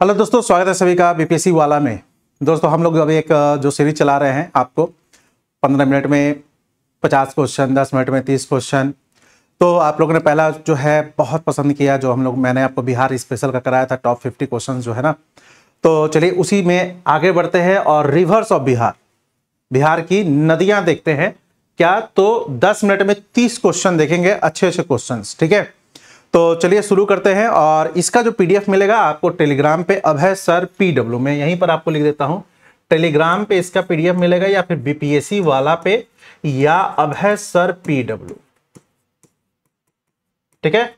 Hello दोस्तों, स्वागत है सभी का बीपीएससी वाला में। दोस्तों हम लोग अभी एक जो सीरीज चला रहे हैं, आपको 15 मिनट में 50 क्वेश्चन, 10 मिनट में 30 क्वेश्चन। तो आप लोगों ने पहला जो है बहुत पसंद किया, जो मैंने आपको बिहार स्पेशल का कराया था, टॉप 50 क्वेश्चन जो है ना। तो चलिए उसी में आगे बढ़ते हैं और रिवर्स ऑफ बिहार की नदियां देखते हैं क्या। तो 10 मिनट में 30 क्वेश्चन देखेंगे, अच्छे अच्छे क्वेश्चन, ठीक है। तो चलिए शुरू करते हैं। और इसका जो पीडीएफ मिलेगा आपको टेलीग्राम पे, अभय सर PW में, यहीं पर आपको लिख देता हूं, टेलीग्राम पे इसका पीडीएफ मिलेगा, या फिर बीपीएससी वाला पे, या अभय सर PW, ठीक है,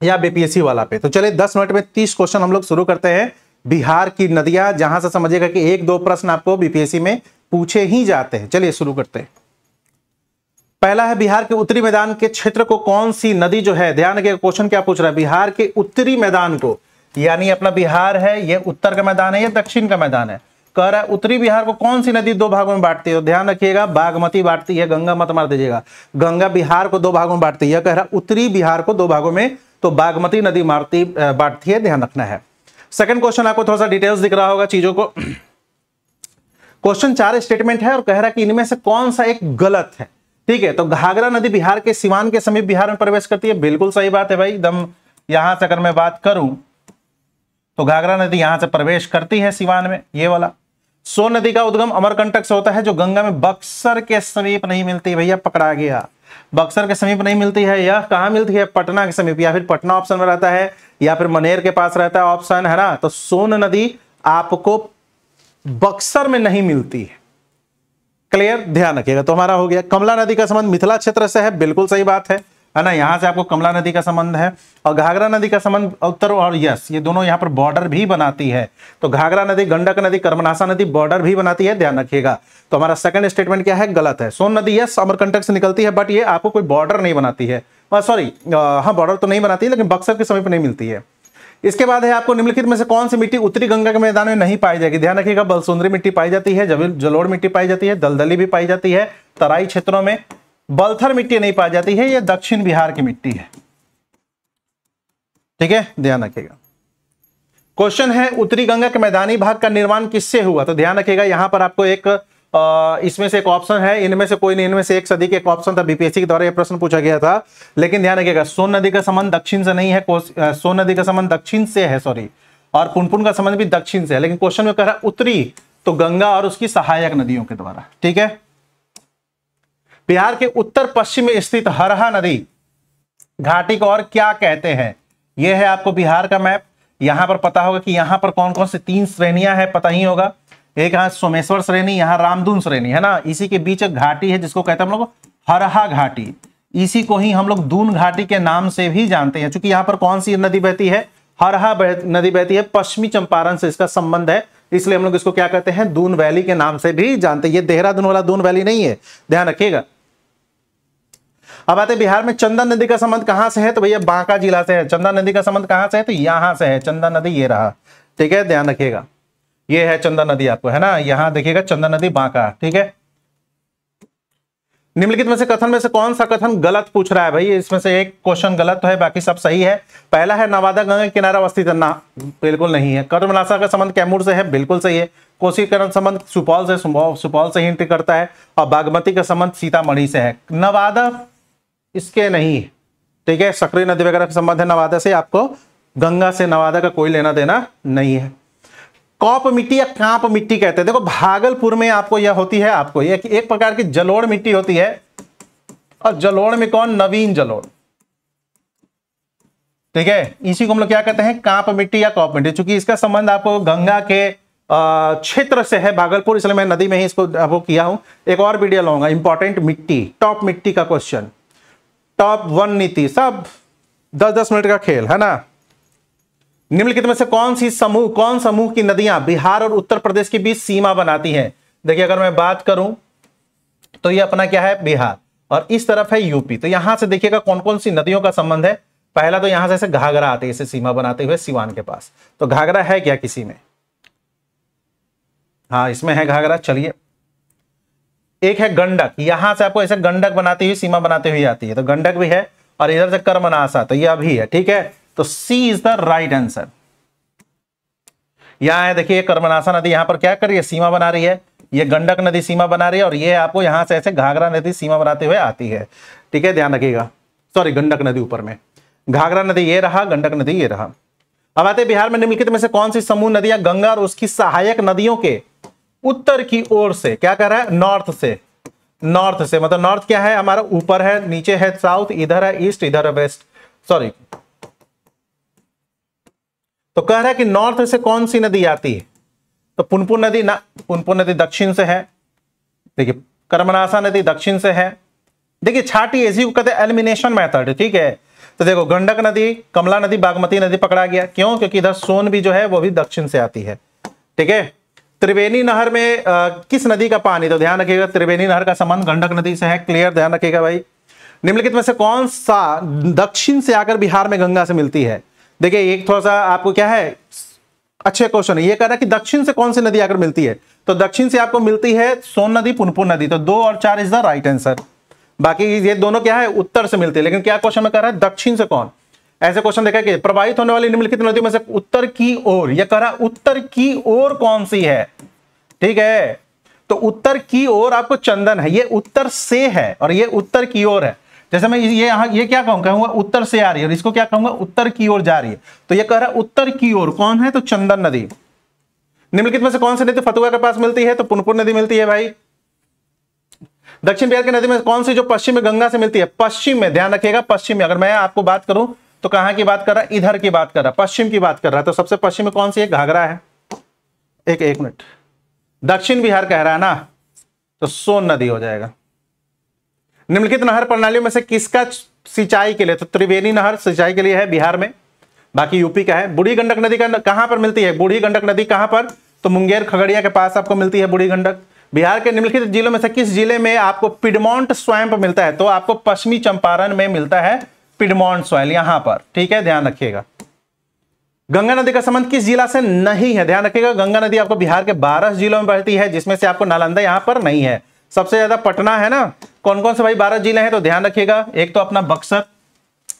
या बीपीएससी वाला पे। तो चलिए 10 मिनट में 30 क्वेश्चन हम लोग शुरू करते हैं। बिहार की नदियां, जहां से समझिएगा कि 1-2 प्रश्न आपको बीपीएससी में पूछे ही जाते हैं। चलिए शुरू करते हैं। पहला है, बिहार के उत्तरी मैदान के क्षेत्र को कौन सी नदी जो है, ध्यान रखिएगा क्वेश्चन क्या पूछ रहा है, बिहार के उत्तरी मैदान को, यानी अपना बिहार है, ये उत्तर का मैदान है, ये दक्षिण का मैदान है। कह रहा है उत्तरी बिहार को कौन सी नदी 2 भागों में बांटती है। तो ध्यान रखिएगा, बागमती बांटती है, गंगा मत मार दीजिएगा। गंगा बिहार को 2 भागों में बांटती है, कह रहा है उत्तरी बिहार को 2 भागों में, तो बागमती नदी बांटती है, ध्यान रखना है। सेकंड क्वेश्चन आपको थोड़ा सा डिटेल्स दिख रहा होगा चीजों को। क्वेश्चन 4 स्टेटमेंट है और कह रहा है कि इनमें से कौन सा एक गलत है, ठीक है। तो घाघरा नदी बिहार के सिवान के समीप बिहार में प्रवेश करती है, बिल्कुल सही बात है भाई, एकदम। यहां से अगर मैं बात करूं तो घाघरा नदी यहां से प्रवेश करती है सिवान में, ये वाला। सोन नदी का उद्गम अमरकंटक से होता है, जो गंगा में बक्सर के समीप नहीं मिलती। भैया पकड़ा गया, बक्सर के समीप नहीं मिलती है। यह कहां मिलती है, पटना के समीप, या फिर पटना ऑप्शन में रहता है, या फिर मनेर के पास रहता है ऑप्शन, है ना। तो सोन नदी आपको बक्सर में नहीं मिलती है, क्लियर, ध्यान रखिएगा। तो हमारा हो गया। कमला नदी का संबंध मिथिला क्षेत्र से है, बिल्कुल सही बात है ना। यहां से आपको कमला नदी का संबंध है, और घाघरा नदी का संबंध उत्तर, और यस, ये दोनों यहां पर बॉर्डर भी बनाती है। तो घाघरा नदी, गंडक नदी, कर्मनाशा नदी बॉर्डर भी बनाती है, ध्यान रखिएगा। तो हमारा सेकंड स्टेटमेंट क्या है, गलत है। सोन नदी यस अमरकंटक से निकलती है, बट ये आपको कोई बॉर्डर नहीं बनाती है, सॉरी, हाँ बॉर्डर तो नहीं बनाती है, लेकिन बक्सर के समीप नहीं मिलती है। इसके बाद है आपको, निम्नलिखित में से कौन सी मिट्टी उत्तरी गंगा के मैदान में नहीं पाई जाएगी। ध्यान रखिएगा, बलसुंदरी मिट्टी पाई जाती है, जलोढ़ मिट्टी पाई जाती है, दलदली भी पाई जाती है तराई क्षेत्रों में। बलथर मिट्टी नहीं पाई जाती है, यह दक्षिण बिहार की मिट्टी है, ठीक है, ध्यान रखिएगा। क्वेश्चन है, उत्तरी गंगा के मैदानी भाग का निर्माण किससे हुआ। तो ध्यान रखिएगा, यहां पर आपको एक इसमें से एक ऑप्शन है, इनमें से कोई नहीं, इनमें से एक सदी के एक ऑप्शन था, बीपीएससी के द्वारा यह प्रश्न पूछा गया था। लेकिन ध्यान रखिएगा, सोन नदी का संबंध दक्षिण से नहीं है, सोन नदी का संबंध दक्षिण से है, सॉरी, और पुनपुन का संबंध भी दक्षिण से है, लेकिन क्वेश्चन में कह रहा है उत्तरी, तो गंगा और उसकी सहायक नदियों के द्वारा, ठीक है। बिहार के उत्तर पश्चिम में स्थित हरहा नदी घाटी को और क्या कहते हैं। यह है आपको बिहार का मैप। यहां पर पता होगा कि यहां पर कौन कौन से 3 श्रेणियां हैं, पता ही होगा। एक यहाँ सोमेश्वर श्रेणी, यहाँ रामधुन श्रेणी, है ना। इसी के बीच एक घाटी है जिसको कहते हैं हम लोग हरहा घाटी। इसी को ही हम लोग दून घाटी के नाम से भी जानते हैं, क्योंकि यहाँ पर कौन सी नदी बहती है, हरहा नदी बहती है, पश्चिमी चंपारण से इसका संबंध है, इसलिए हम लोग इसको क्या कहते हैं, दून वैली के नाम से भी जानते हैं। ये देहरादून वाला दून वैली नहीं है, ध्यान रखिएगा। अब आते बिहार में चंदन नदी का संबंध कहां से है, तो भैया बांका जिला से है। चंदन नदी का संबंध कहां से है, तो यहां से है, चंदन नदी ये रहा, ठीक है, ध्यान रखिएगा। ये है चंदन नदी आपको, है ना, यहां देखिएगा चंदन नदी बांका, ठीक है। निम्नलिखित में से कथन में से कौन सा कथन गलत पूछ रहा है भाई। इसमें से एक क्वेश्चन गलत तो है, बाकी सब सही है। पहला है, नवादा गंगा के किनारा अवस्थित है, ना, बिल्कुल नहीं है। कर्मनाशा का संबंध कैमूर से है, बिल्कुल सही है। कोसीकरण संबंध सुपौल से ही एंट्री करता है, और बागमती का संबंध सीतामढ़ी से है। नवादा इसके नहीं है, ठीक है। सकरी नदी वगैरह का संबंध है नवादा से, आपको गंगा से नवादा का कोई लेना देना नहीं है। कौप मिट्टी या कांप मिट्टी कहते हैं। देखो भागलपुर में आपको यह होती है, आपको एक प्रकार की जलोढ़ मिट्टी होती है, और जलोढ़ में कौन, नवीन जलोढ़, ठीक है। इसी को हम लोग क्या कहते हैं, कांप मिट्टी या कौप मिट्टी। चूंकि इसका संबंध आपको गंगा के क्षेत्र से है, भागलपुर, इसलिए मैं नदी में ही इसको आपको किया हूं। एक और वीडियो लाऊंगा, इंपॉर्टेंट मिट्टी, टॉप मिट्टी का क्वेश्चन, टॉप 1 नीति, सब 10-10 मिनट का खेल, है ना। निम्नलिखित में से कौन समूह की नदियां बिहार और उत्तर प्रदेश के बीच सीमा बनाती हैं। देखिए अगर मैं बात करूं तो ये अपना क्या है, बिहार, और इस तरफ है यूपी। तो यहां से देखिएगा कौन कौन सी नदियों का संबंध है। पहला तो यहां से घाघरा आती है, इसे सीमा बनाते हुए सिवान के पास। तो घाघरा है क्या किसी में, हाँ इसमें है घाघरा। चलिए, एक है गंडक, यहां से आपको ऐसे गंडक बनाती हुई, सीमा बनाते हुए आती है, तो गंडक भी है। और इधर से कर्मनाशा, तो यह भी है, ठीक है। तो सी इज द राइट आंसर। यहाँ है देखिए कर्मनासा नदी यहाँ पर क्या कर रही है, सीमा बना रही है, ये गंडक नदी सीमा बना रही है, और ये आपको यहाँ से ऐसे घाघरा नदी सीमा बनाते हुए आती है। ठीक है, ध्यान रखिएगा। सॉरी, गंडक नदी ऊपर में, घाघरा नदी ये रहा, गंडक नदी ये रहा। अब आते बिहार में निम्नलिखित में से कौन सी समूह नदियां गंगा और उसकी सहायक नदियों के उत्तर की ओर से, क्या कर रहा है, नॉर्थ से, नॉर्थ से मतलब नॉर्थ क्या है हमारा, ऊपर है, नीचे है साउथ, इधर है ईस्ट, इधर है वेस्ट, सॉरी। तो कह रहा है कि नॉर्थ से कौन सी नदी आती है, तो पुनपुन नदी ना, पुनपुन नदी दक्षिण से है, देखिए कर्मनासा नदी दक्षिण से है। देखिए छाटी ऐसी को कहते हैं एलिमिनेशन मेथड, ठीक है। तो देखो गंडक नदी, कमला नदी, बागमती नदी पकड़ा गया, क्यों, क्योंकि इधर सोन भी जो है वो भी दक्षिण से आती है। ठीक है, त्रिवेणी नहर में किस नदी का पानी, तो ध्यान रखिएगा त्रिवेणी नहर का संबंध गंडक नदी से है, क्लियर, ध्यान रखिएगा भाई। निम्नलिखित में से कौन सा दक्षिण से आकर बिहार में गंगा से मिलती है। देखिए एक थोड़ा सा आपको क्या है, अच्छे क्वेश्चन है, ये कह रहा है कि दक्षिण से कौन सी नदी आकर मिलती है, तो दक्षिण से आपको मिलती है सोन नदी, पुनपुन नदी, तो 2 और 4 इज द राइट आंसर। बाकी ये दोनों क्या है, उत्तर से मिलती है, लेकिन क्या क्वेश्चन में कह रहा है दक्षिण से कौन, ऐसे क्वेश्चन देखा कि प्रवाहित होने वाली निम्नलिखित नदियों में से उत्तर की ओर, यह कह रहा है उत्तर की ओर कौन सी है। ठीक है, तो उत्तर की ओर आपको चंदन है, ये उत्तर से है और ये उत्तर की ओर है। जैसे मैं ये यहां ये क्या कहूंगा, उत्तर से आ रही है, और इसको क्या कहूंगा, उत्तर की ओर जा रही है, तो ये कह रहा है उत्तर की ओर कौन है, तो चंदन नदी। निम्नलिखित में से कौन सी नदी फतुहा के पास मिलती है, तो पुनपुन नदी मिलती है भाई। दक्षिण बिहार की नदी में कौन सी जो पश्चिम में गंगा से मिलती है, पश्चिम में, ध्यान रखिएगा पश्चिम में। अगर मैं आपको बात करूं तो कहां की बात कर रहा है, इधर की बात कर रहा है, पश्चिम की बात कर रहा है, तो सबसे पश्चिम में कौन सी है, घाघरा है। एक मिनट, दक्षिण बिहार कह रहा है ना, तो सोन नदी हो जाएगा। निम्नलिखित नहर प्रणालियों में से किसका सिंचाई के लिए, तो त्रिवेणी नहर सिंचाई के लिए है बिहार में, बाकी यूपी का है। बूढ़ी गंडक नदी का कहां पर मिलती है, बूढ़ी गंडक नदी कहां पर, तो मुंगेर खगड़िया के पास आपको मिलती है बूढ़ी गंडक। बिहार के निम्नलिखित जिलों में से किस जिले में आपको पिडमॉन्ट स्वैम्प मिलता है, तो आपको पश्चिमी चंपारण में मिलता है पिडमॉन्ट सॉइल, यहां पर। ठीक है, ध्यान रखिएगा। गंगा नदी का संबंध किस जिला से नहीं है, ध्यान रखिएगा गंगा नदी आपको बिहार के 12 जिलों में बहती है, जिसमें से आपको नालंदा यहां पर नहीं है। सबसे ज्यादा पटना है ना, कौन कौन से भाई 12 जिले हैं, तो ध्यान रखिएगा, एक तो अपना बक्सर,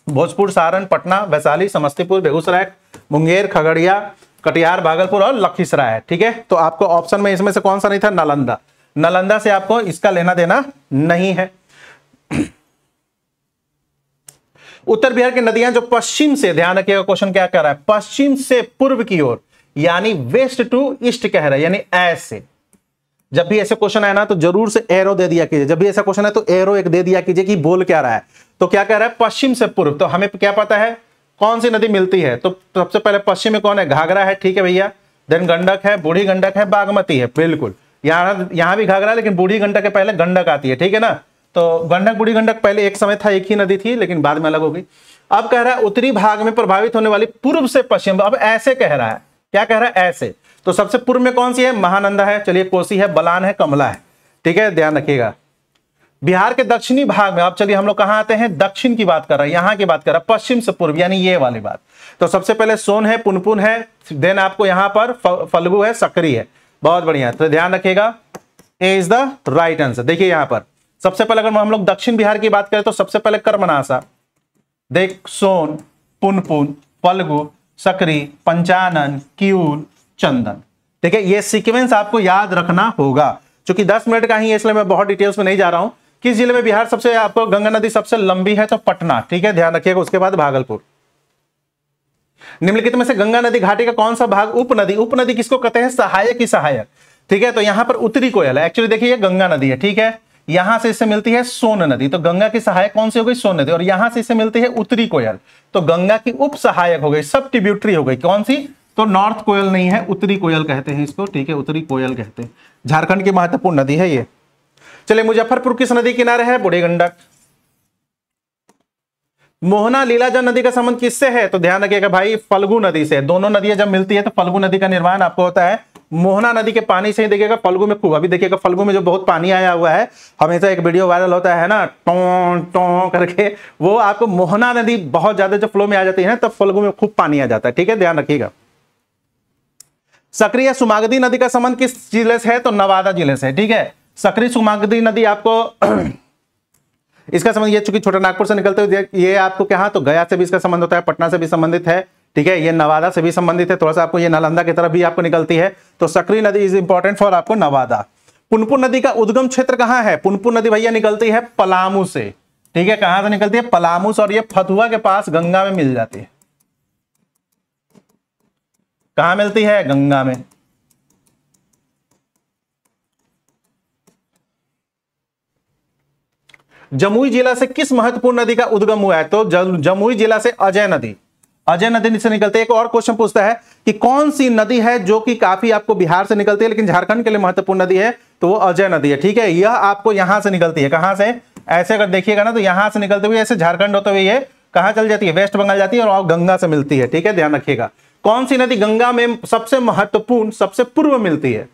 भोजपुर, सारण, पटना, वैशाली, समस्तीपुर, बेगूसराय, मुंगेर, खगड़िया, कटिहार, भागलपुर और लखीसराय है। ठीक है, तो आपको ऑप्शन में इसमें से कौन सा नहीं था, नालंदा। नालंदा से आपको इसका लेना देना नहीं है। उत्तर बिहार की नदियां जो पश्चिम से, ध्यान रखिएगा क्वेश्चन क्या कह रहा है, पश्चिम से पूर्व की ओर, यानी वेस्ट टू ईस्ट कह रहा है, यानी ऐसे। जब भी ऐसे क्वेश्चन आए ना तो जरूर से एरो दे दिया कीजिए, जब भी ऐसा क्वेश्चन है तो एरो एक दे दिया कीजिए कि बोल क्या रहा है। तो क्या कह रहा है, पश्चिम से पूर्व, तो हमें क्या पता है कौन सी नदी मिलती है, तो सबसे पहले पश्चिम में कौन है, घाघरा है, ठीक है भैया, देन गंडक है, बूढ़ी गंडक है, बागमती है, बिल्कुल। यहां भी घाघरा, लेकिन बूढ़ी गंडक के पहले गंडक आती है, ठीक है ना। तो गंडक बूढ़ी गंडक पहले एक समय था एक ही नदी थी, लेकिन बाद में अलग हो गई। अब कह रहा है उत्तरी भाग में प्रभावित होने वाली पूर्व से पश्चिम, अब ऐसे कह रहा है, क्या कह रहा है, ऐसे। तो सबसे पूर्व में कौन सी है, महानंदा है, चलिए कोसी है, बलान है, कमला है। ठीक है, ध्यान रखिएगा। बिहार के दक्षिणी भाग में, अब चलिए हम लोग कहां आते हैं, दक्षिण की बात कर रहा है, यहां की बात कर रहा है, पश्चिम से पूर्व, यानी ये वाली बात। तो सबसे पहले सोन है, पुनपुन है, देन आपको यहां पर फल्गु है, सकरी है, बहुत बढ़िया। तो ध्यान रखिएगा, ए इज द राइट आंसर। देखिए यहां पर सबसे पहले अगर हम लोग दक्षिण बिहार की बात करें तो सबसे पहले कर्मनासा, देख सोन, पुनपुन, फल्गु, सकरी, पंचानन, किऊल, चंदन। ठीक है, ये सीक्वेंस आपको याद रखना होगा। क्योंकि 10 मिनट का ही है इसलिए मैं बहुत डिटेल्स में नहीं जा रहा हूं। किस जिले में बिहार सबसे आपको गंगा नदी सबसे लंबी है, तो पटना। ठीक है, ध्यान रखिएगा। उसके बाद भागलपुर। निम्नलिखित में से गंगा नदी घाटी का कौन सा भाग उपनदी, उपनदी किसको कहते हैं, सहायक की सहायक। ठीक है, तो यहां पर उत्तरी कोयल है, एक्चुअली देखिए ये गंगा नदी है, ठीक है, यहां से इससे मिलती है सोन नदी, तो गंगा की सहायक कौन सी हो गई, सोन नदी, और यहां से इससे मिलती है उत्तरी कोयल, तो गंगा की उप सहायक हो गई, सब ट्रिब्यूटरी हो गई, कौन सी, तो नॉर्थ कोयल नहीं है, उत्तरी कोयल कहते हैं इसको। ठीक है, उत्तरी कोयल कहते हैं, झारखंड की महत्वपूर्ण नदी है ये। चलिए, मुजफ्फरपुर किस नदी किनारे है, बूढ़ी गंडक। मोहना लीलाजल नदी का संबंध किससे है, तो ध्यान रखिएगा भाई, फल्गु नदी से। दोनों नदियां जब मिलती है तो फल्गु नदी का निर्माण आपको होता है मोहना नदी के पानी से ही। देखिएगा फल्गु में खूब, अभी देखिएगा फल्गु में जो बहुत पानी आया हुआ है, हमेशा एक वीडियो वायरल होता है ना, टों टों करके, वो आपको मोहना नदी बहुत ज्यादा जब फ्लो में आ जाती है तब फल्गु में खूब पानी आ जाता है। ठीक है, ध्यान रखिएगा। सकरी या सुमागदी नदी का संबंध किस जिले से है, तो नवादा जिले से। ठीक है, सकरी सुमागदी नदी आपको इसका संबंध, ये चूंकि छोटा नागपुर से निकलते हुए ये आपको क्या, तो गया से भी इसका संबंध होता है, पटना से भी संबंधित है। ठीक है, ये नवादा से भी संबंधित है, थोड़ा सा आपको ये नालंदा की तरफ भी आपको निकलती है, तो सकरी नदी इज इंपॉर्टेंट फॉर आपको नवादा। पुनपुन नदी का उद्गम क्षेत्र कहां है? पुनपुन नदी भैया निकलती है पलामू से, ठीक है, कहां से निकलती है? पलामू से, और ये फतुहा के पास गंगा में मिल जाती है। कहां मिलती है? गंगा में। जमुई जिला से किस महत्वपूर्ण नदी का उद्गम हुआ है? तो जमुई जिला से अजय नदी, अजय नदी से निकलती है। एक और क्वेश्चन पूछता है कि कौन सी नदी है जो कि काफी आपको बिहार से निकलती है लेकिन झारखंड के लिए महत्वपूर्ण नदी है? तो वो अजय नदी है, ठीक है। यह आपको यहां से निकलती है, कहां से? ऐसे अगर देखिएगा ना तो यहां से निकलते हुए ऐसे झारखंड होते हुए ये कहां चल जाती है? वेस्ट बंगाल जाती है और गंगा से मिलती है, ठीक है, ध्यान रखिएगा। कौन सी नदी गंगा में सबसे महत्वपूर्ण, सबसे पूर्व मिलती है?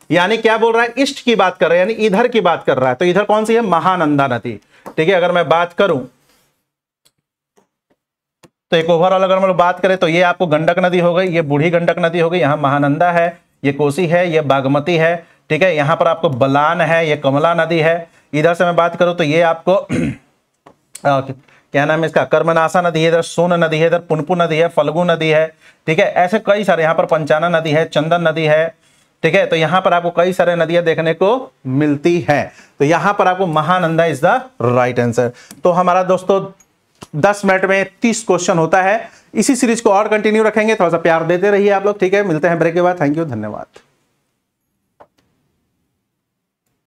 यानी क्या बोल रहा है? ईस्ट की बात कर रहा है, यानी इधर की बात कर रहा है। तो इधर कौन सी है? महानंदा नदी, ठीक है। अगर मैं बात करूं तो एक ओवरऑल अगर हम लोग बात करें तो ये आपको गंडक नदी हो गई, ये बूढ़ी गंडक नदी हो गई, यहाँ महानंदा है, ये कोसी है, ये बागमती है, ठीक है। यहाँ पर आपको बलान है, ये कमला नदी है। इधर से मैं बात करूं तो ये आपको क्या नाम है इसका? कर्मनाशा नदी है, इधर सोन नदी है, इधर पुनपुन नदी है, फल्गु नदी है, ठीक है। ऐसे कई सारे, यहाँ पर पंचाना नदी है, चंदन नदी है, ठीक है। तो यहाँ पर आपको कई सारे नदियां देखने को मिलती है। तो यहाँ पर आपको Mahananda is the right answer. तो हमारा दोस्तों 10 मिनट में 30 क्वेश्चन होता है। इसी सीरीज को और कंटिन्यू रखेंगे, थोड़ा सा प्यार देते रहिए आप लोग, ठीक है। मिलते हैं ब्रेक के बाद। थैंक यू, धन्यवाद।